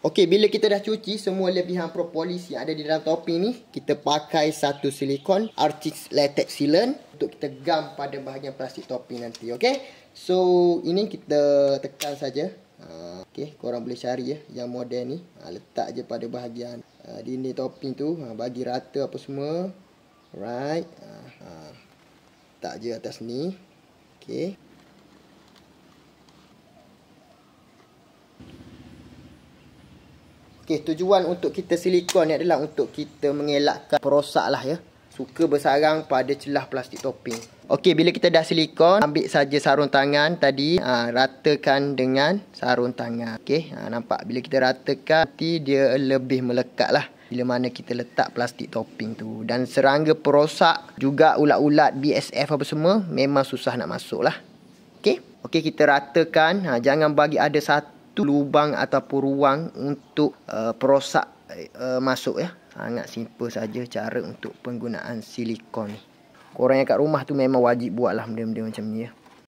Okey, bila kita dah cuci semua lebihan propolis yang ada di dalam topi ni, kita pakai satu silikon Artix Latex Sealant untuk kita gam pada bahagian plastik topi nanti. Okey, so ini kita tekan saja. Okey, korang boleh cari ya yang model ni. Letak je pada bahagian dinding topi tu. Bagi rata apa semua. Alright. Letak je atas ni. Okey. Okey, tujuan untuk kita silikon ni adalah untuk kita mengelakkan perosak lah ya. Suka bersarang pada celah plastik topping. Okey, bila kita dah silikon, ambil saja sarung tangan tadi, ratakan dengan sarung tangan. Okey, nampak bila kita ratakan nanti dia lebih melekat lah bila mana kita letak plastik topping tu. Dan serangga perosak juga ulat-ulat BSF apa semua memang susah nak masuk lah. Okey, kita ratakan, jangan bagi ada satu lubang ataupun ruang untuk perosak masuk ya. Sangat simple saja cara untuk penggunaan silikon ni. Korang yang kat rumah tu memang wajib buat lah benda-benda macam ni ya.